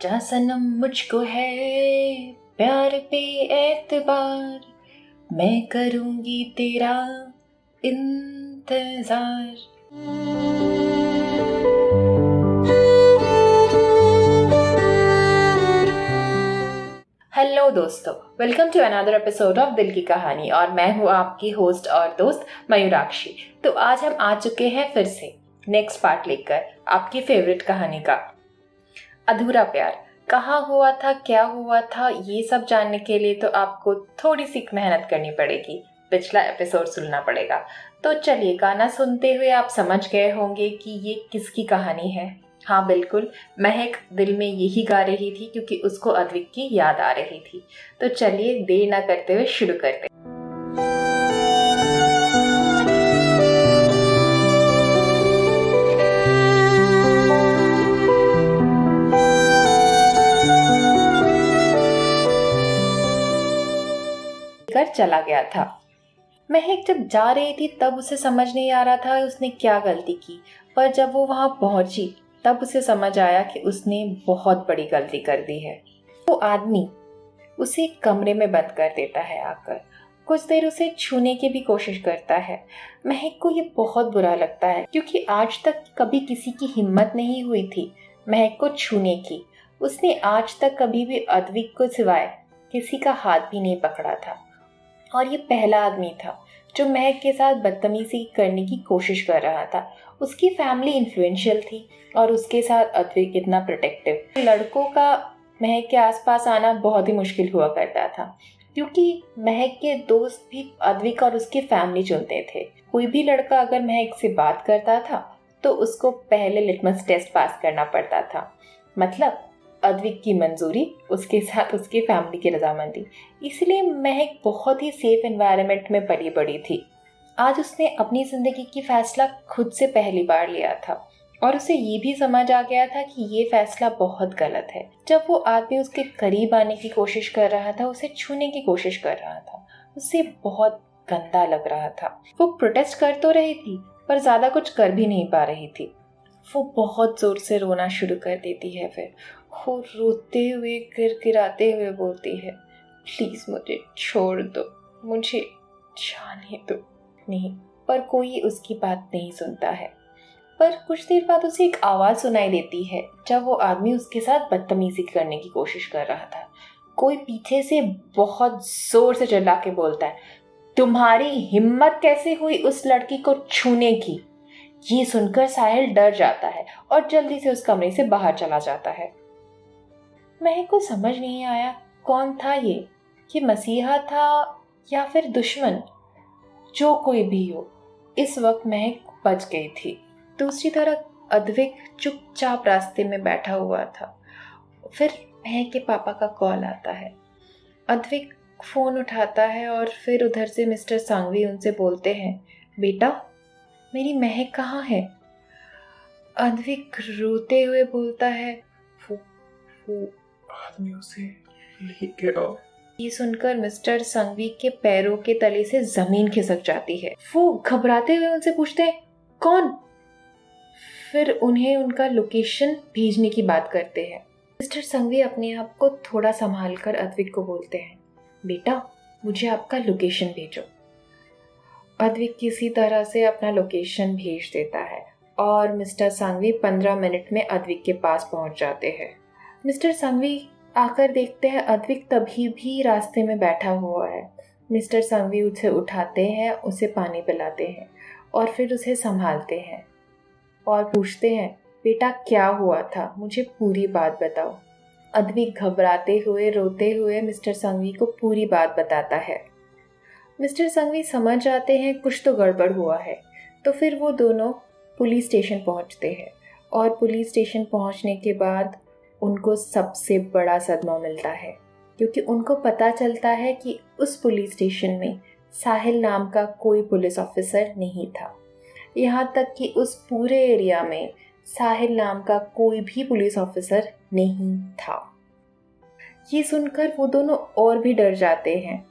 जा सनम मुझको है प्यार पे एतबार, मैं करूंगी तेरा इंतजार। हेलो दोस्तों, welcome to another episode of दिल की कहानी और मैं हूँ आपकी होस्ट और दोस्त मयूराक्षी। तो आज हम आ चुके हैं फिर से नेक्स्ट पार्ट लेकर आपकी फेवरेट कहानी का। अधूरा प्यार कहाँ हुआ था, क्या हुआ था, ये सब जानने के लिए तो आपको थोड़ी सी मेहनत करनी पड़ेगी, पिछला एपिसोड सुनना पड़ेगा। तो चलिए, गाना सुनते हुए आप समझ गए होंगे कि ये किसकी कहानी है। हाँ बिल्कुल, महक दिल में यही गा रही थी क्योंकि उसको अद्विक की याद आ रही थी। तो चलिए देर ना करते हुए शुरू करते हैं। कर चला गया था। महक जब जा रही थी तब उसे समझ नहीं आ रहा था उसने क्या गलती की, पर जब वो वहां पहुंची तब उसे समझ आया कि उसने बहुत बड़ी गलती कर दी है। वो आदमी उसे एक कमरे में बंद कर देता है आकर, कुछ देर उसे छूने की भी कोशिश करता है। महक को ये बहुत बुरा लगता है क्योंकि आज तक कभी किसी की हिम्मत नहीं हुई थी महक को छूने की। उसने आज तक कभी भी अद्विक को सिवाय किसी का हाथ भी नहीं पकड़ा था और ये पहला आदमी था जो महक के साथ बदतमीजी करने की कोशिश कर रहा था। उसकी फैमिली इन्फ्लुएंशियल थी और उसके साथ अद्विक इतना प्रोटेक्टिव। लड़कों का महक के आसपास आना बहुत ही मुश्किल हुआ करता था क्योंकि महक के दोस्त भी अद्विक और उसकी फैमिली चुनते थे। कोई भी लड़का अगर महक से बात करता था तो उसको पहले लिटमस टेस्ट पास करना पड़ता था, मतलब अद्विक की मंजूरी, उसके साथ उसकी फैमिली की रजामंदी। इसलिए महक बहुत ही सेफ एनवायरनमेंट में पली बड़ी थी। आज उसने अपनी जिंदगी की फैसला खुद से पहली बार लिया था और उसे ये भी समझ आ गया था कि ये फैसला बहुत गलत है। जब वो आदमी उसके करीब आने की कोशिश कर रहा था, उसे छूने की कोशिश कर रहा था, उसे बहुत गंदा लग रहा था। वो प्रोटेस्ट कर तो रही थी पर ज्यादा कुछ कर भी नहीं पा रही थी। वो बहुत जोर से रोना शुरू कर देती है। फिर वो रोते हुए गिड़गिड़ाते हुए बोलती है, प्लीज मुझे छोड़ दो, मुझे जाने दो। नहीं, पर कोई उसकी बात नहीं सुनता है। पर कुछ देर बाद उसे एक आवाज सुनाई देती है जब वो आदमी उसके साथ बदतमीजी करने की कोशिश कर रहा था। कोई पीछे से बहुत जोर से चिल्ला के बोलता है, तुम्हारी हिम्मत कैसे हुई उस लड़की को छूने की। ये सुनकर साहिल डर जाता है और जल्दी से उस कमरे से बाहर चला जाता है। महक को समझ नहीं आया कौन था ये मसीहा था या फिर दुश्मन। जो कोई भी हो, इस वक्त महक बच गई थी। दूसरी तरफ अद्विक चुपचाप रास्ते में बैठा हुआ था। फिर महक के पापा का कॉल आता है। अद्विक फोन उठाता है और फिर उधर से मिस्टर सांघवी उनसे बोलते हैं, बेटा मेरी महक कहाँ है। अद्विक रोते हुए बोलता है, वो आदमी उसे ले गया। ये सुनकर मिस्टर संघवी के पैरों के तले से जमीन खिसक जाती है। वो घबराते हुए उनसे पूछते हैं, कौन। फिर उन्हें उनका लोकेशन भेजने की बात करते हैं। मिस्टर संघवी अपने आप को थोड़ा संभाल कर अद्विक को बोलते हैं, बेटा मुझे आपका लोकेशन भेजो। अद्विक किसी तरह से अपना लोकेशन भेज देता है और मिस्टर संघवी 15 मिनट में अद्विक के पास पहुंच जाते हैं। मिस्टर संघवी आकर देखते हैं अद्विक तभी भी रास्ते में बैठा हुआ है। मिस्टर संघवी उसे उठाते हैं, उसे पानी पिलाते हैं और फिर उसे संभालते हैं और पूछते हैं, बेटा क्या हुआ था, मुझे पूरी बात बताओ। अद्विक घबराते हुए रोते हुए मिस्टर संघवी को पूरी बात बताता है। मिस्टर संघवी समझ जाते हैं कुछ तो गड़बड़ हुआ है। तो फिर वो दोनों पुलिस स्टेशन पहुंचते हैं और पुलिस स्टेशन पहुंचने के बाद उनको सबसे बड़ा सदमा मिलता है क्योंकि उनको पता चलता है कि उस पुलिस स्टेशन में साहिल नाम का कोई पुलिस ऑफिसर नहीं था। यहाँ तक कि उस पूरे एरिया में साहिल नाम का कोई भी पुलिस ऑफिसर नहीं था। ये सुनकर वो दोनों और भी डर जाते हैं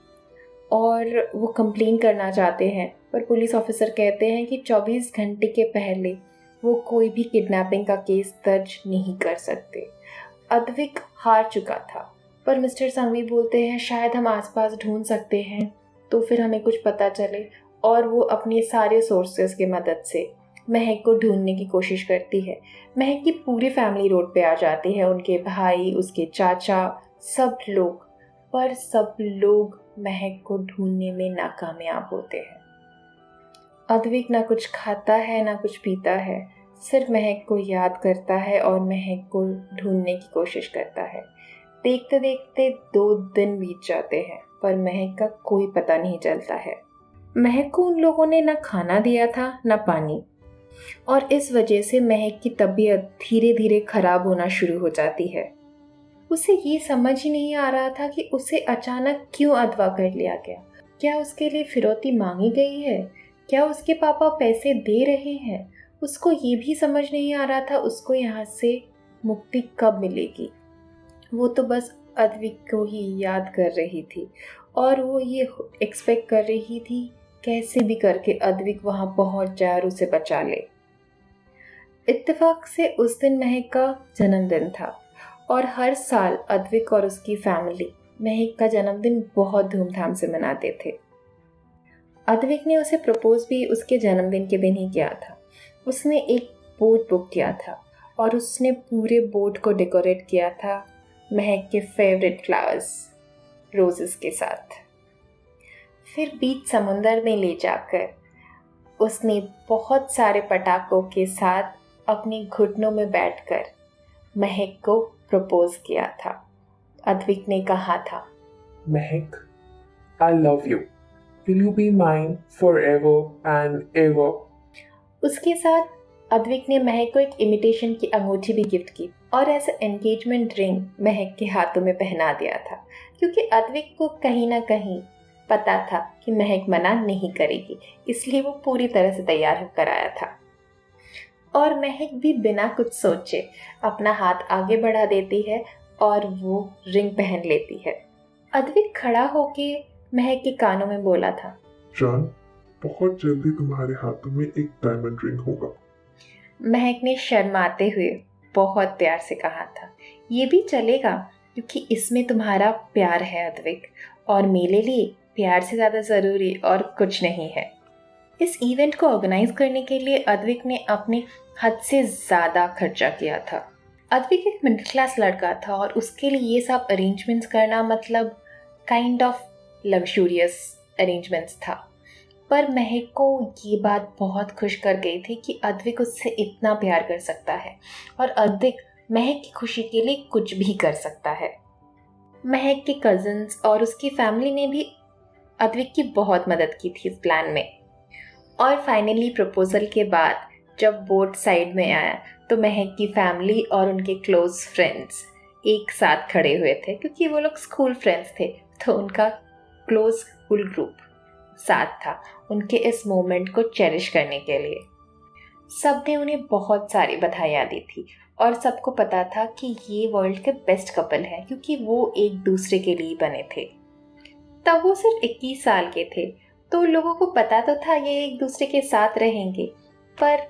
और वो कंप्लेन करना चाहते हैं, पर पुलिस ऑफिसर कहते हैं कि 24 घंटे के पहले वो कोई भी किडनैपिंग का केस दर्ज नहीं कर सकते। अद्विक हार चुका था, पर मिस्टर संघवी बोलते हैं शायद हम आसपास ढूंढ सकते हैं तो फिर हमें कुछ पता चले, और वो अपने सारे सोर्सेस की मदद से महक को ढूंढने की कोशिश करती है। महक की पूरी फैमिली रोड पे आ जाती है, उनके भाई, उसके चाचा, सब लोग, पर सब लोग महक को ढूंढने में नाकामयाब होते हैं। अद्विक ना कुछ खाता है ना कुछ पीता है, सिर्फ महक को याद करता है और महक को ढूंढने की कोशिश करता है। देखते देखते 2 दिन बीत जाते हैं, पर महक का कोई पता नहीं चलता है। महक को उन लोगों ने ना खाना दिया था ना पानी, और इस वजह से महक की तबीयत धीरे धीरे खराब होना शुरू हो जाती है। उसे ये समझ ही नहीं आ रहा था कि उसे अचानक क्यों अगवा कर लिया गया। क्या उसके लिए फिरौती मांगी गई है? क्या उसके पापा पैसे दे रहे हैं? उसको ये भी समझ नहीं आ रहा था उसको यहाँ से मुक्ति कब मिलेगी। वो तो बस अद्विक को ही याद कर रही थी, और वो ये एक्सपेक्ट कर रही थी कैसे भी करके अद्विक वहाँ पहुँच जाए और उसे बचा ले। इत्तेफाक से उस दिन महक का जन्मदिन था, और हर साल अद्विक और उसकी फैमिली महक का जन्मदिन बहुत धूमधाम से मनाते थे। अद्विक ने उसे प्रपोज भी उसके जन्मदिन के दिन ही किया था। उसने एक बोट बुक किया था और उसने पूरे बोट को डेकोरेट किया था महक के फेवरेट फ्लावर्स, रोजेस के साथ। फिर बीच समुंदर में ले जाकर उसने बहुत सारे पटाखों के साथ अपने घुटनों में बैठकर महक को प्रपोज किया था। अद्विक ने कहा था, महक, I love you. Will you be mine forever and ever? उसके साथ अद्विक ने महक को एक इमिटेशन की अंगूठी भी गिफ्ट की और एज एंगेजमेंट रिंग महक के हाथों में पहना दिया था, क्योंकि अद्विक को कहीं ना कहीं पता था कि महक मना नहीं करेगी, इसलिए वो पूरी तरह से तैयार होकर आया था। और महक भी बिना कुछ सोचे अपना हाथ आगे बढ़ा देती है और वो रिंग पहन लेती है। अद्विक खड़ा होके महक के कानों में बोला था, जान, बहुत जल्दी तुम्हारे हाथों में एक डायमंड रिंग होगा। महक ने शर्माते हुए बहुत प्यार से कहा था, ये भी चलेगा क्योंकि इसमें तुम्हारा प्यार है अद्विक, और मेरे लिए प्यार से ज़्यादा ज़रूरी और कुछ नहीं है। इस इवेंट को ऑर्गेनाइज करने के लिए अद्विक ने अपने हद से ज़्यादा खर्चा किया था। अद्विक एक मिडिल क्लास लड़का था और उसके लिए ये सब अरेंजमेंट्स करना मतलब काइंड ऑफ लग्जूरियस अरेंजमेंट्स था। पर महक को ये बात बहुत खुश कर गई थी कि अद्विक उससे इतना प्यार कर सकता है और अद्विक महक की खुशी के लिए कुछ भी कर सकता है। महक के कजिन्स और उसकी फैमिली ने भी अद्विक की बहुत मदद की थी इस प्लान में। और फाइनली प्रपोजल के बाद जब बोट साइड में आया तो महक की फैमिली और उनके क्लोज फ्रेंड्स एक साथ खड़े हुए थे, क्योंकि वो लोग स्कूल फ्रेंड्स थे, तो उनका क्लोज स्कूल ग्रुप साथ था उनके इस मोमेंट को चेरिश करने के लिए। सब ने उन्हें बहुत सारी बधाइयाँ दी थी और सबको पता था कि ये वर्ल्ड के बेस्ट कपल है, क्योंकि वो एक दूसरे के लिए बने थे। तब वो सिर्फ 21 साल के थे, तो लोगों को पता तो था ये एक दूसरे के साथ रहेंगे, पर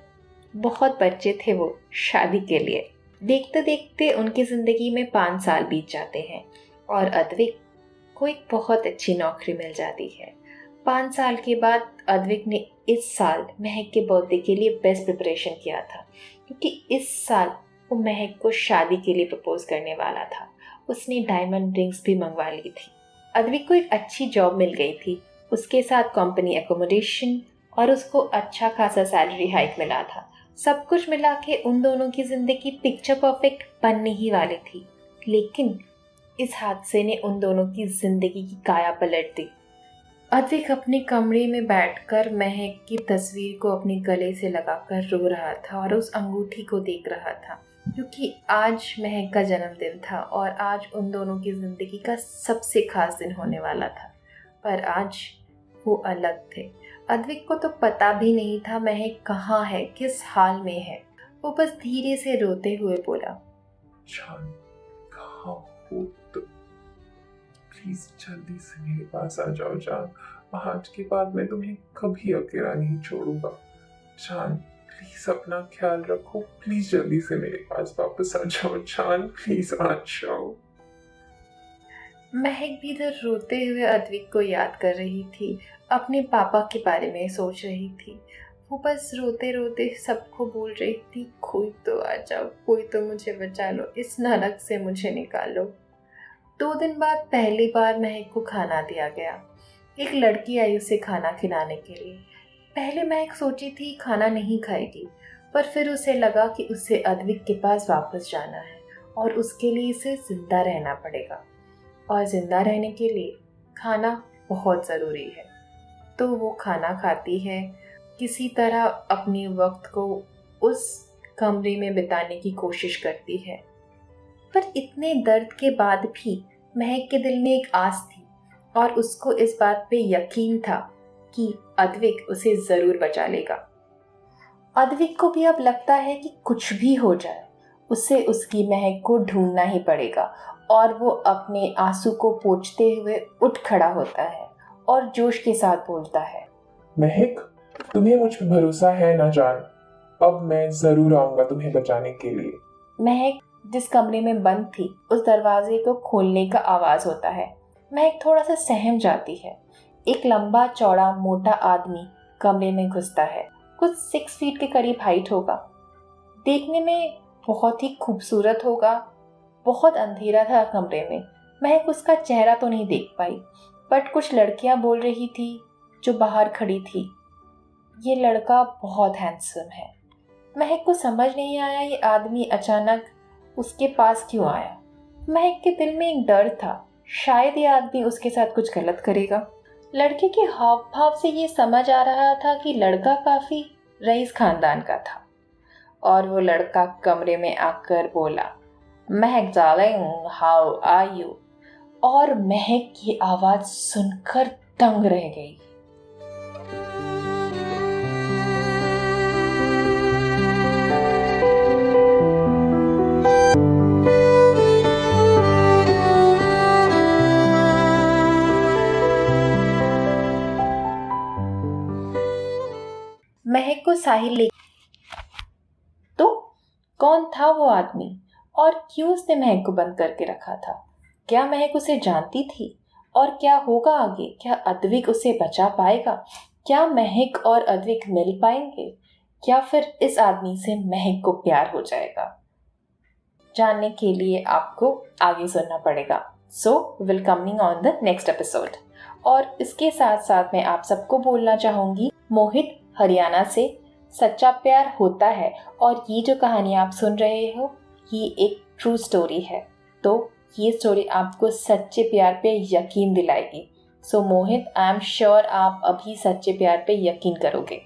बहुत बच्चे थे वो शादी के लिए। देखते देखते उनकी ज़िंदगी में 5 साल बीत जाते हैं और अद्विक को एक बहुत अच्छी नौकरी मिल जाती है। 5 साल के बाद अद्विक ने इस साल महक के बर्थडे के लिए बेस्ट प्रिपरेशन किया था, क्योंकि इस साल वो महक को शादी के लिए प्रपोज करने वाला था। उसने डायमंड रिंग्स भी मंगवा ली थी। अद्विक को एक अच्छी जॉब मिल गई थी, उसके साथ कंपनी एकोमोडेशन और उसको अच्छा खासा सैलरी हाइक मिला था। सब कुछ मिला के उन दोनों की ज़िंदगी पिक्चर परफेक्ट बनने ही वाली थी, लेकिन इस हादसे ने उन दोनों की ज़िंदगी की काया पलट दी। अद्विक अपने कमरे में बैठकर महक की तस्वीर को अपने गले से लगाकर रो रहा था और उस अंगूठी को देख रहा था, क्योंकि आज महक का जन्मदिन था और आज उन दोनों की ज़िंदगी का सबसे खास दिन होने वाला था। पर आज वो अलग थे। अद्विक को तो पता भी नहीं था महक कहाँ है, किस हाल में है। वो बस धीरे से रोते हुए बोला, जान, कहाँ हो तुम? प्लीज जल्दी से मेरे पास आ जाओ जान। आज के बाद मैं तुम्हें कभी अकेला नहीं छोड़ूंगा। जान प्लीज अपना ख्याल रखो, प्लीज जल्दी से मेरे पास वापस आ जाओ जान, प्लीज आ जाओ। महक भी इधर रोते हुए अद्विक को याद कर रही थी, अपने पापा के बारे में सोच रही थी। वो बस रोते रोते सबको बोल रही थी, कोई तो आ जाओ, कोई तो मुझे बचा लो, इस नरक से मुझे निकालो। 2 दिन बाद पहली बार महक को खाना दिया गया। एक लड़की आई उसे खाना खिलाने के लिए। पहले महक सोची थी खाना नहीं खाएगी, पर फिर उसे लगा कि उसे अद्विक के पास वापस जाना है और उसके लिए इसे जिंदा रहना पड़ेगा, और जिंदा रहने के लिए खाना बहुत ज़रूरी है। तो वो खाना खाती है, किसी तरह अपने वक्त को उस कमरे में बिताने की कोशिश करती है। पर इतने दर्द के बाद भी महक के दिल में एक आस थी, और उसको इस बात पे यकीन था कि अद्विक उसे ज़रूर बचा लेगा। अद्विक को भी अब लगता है कि कुछ भी हो जाए, उसे उसकी महक को ढूंढना ही पड़ेगा, और वो अपने आंसू को पोंछते हुए उठ खड़ा होता है और जोश के साथ बोलता है, महक, तुम्हें मुझ पर भरोसा है ना जान? अब मैं जरूर आऊंगा तुम्हें बचाने के लिए। महक जिस कमरे में बंद थी उस दरवाजे को खोलने का आवाज होता है। महक थोड़ा सा सहम जाती है। एक लंबा चौड़ा मोटा आदमी कमरे में घुसता है। कुछ 6 फीट के करीब हाइट होगा, देखने में बहुत ही खूबसूरत होगा। बहुत अंधेरा था कमरे में, महक उसका चेहरा तो नहीं देख पाई, बट कुछ लड़कियां बोल रही थी जो बाहर खड़ी थी, ये लड़का बहुत हैंडसम है। महक को समझ नहीं आया ये आदमी अचानक उसके पास क्यों आया। महक के दिल में एक डर था, शायद ये आदमी उसके साथ कुछ गलत करेगा। लड़के के हाव भाव से ये समझ आ रहा था कि लड़का काफी रईस खानदान का था, और वो लड़का कमरे में आकर बोला, महक डार्लिंग, हाउ आर यू? और महक की आवाज सुनकर दंग रह गई। महक को साहिल ले तो कौन था वो आदमी, और क्यों उसने महक को बंद करके रखा था? क्या महक उसे जानती थी? और क्या होगा आगे? क्या अद्विक उसे बचा पाएगा? क्या महक और अद्विक मिल पाएंगे? क्या फिर इस आदमी से महक को प्यार हो जाएगा? जानने के लिए आपको आगे सुनना पड़ेगा। So will coming on the next episode. और इसके साथ साथ मैं आप सबको बोलना चाहूंगी, मोहित हरियाणा से सच्चा प्यार होता है, और ये जो कहानी आप सुन रहे हो ये एक ट्रू स्टोरी है। तो ये स्टोरी आपको सच्चे प्यार पे यकीन दिलाएगी। सो मोहित, आई एम श्योर आप अभी सच्चे प्यार पे यकीन करोगे।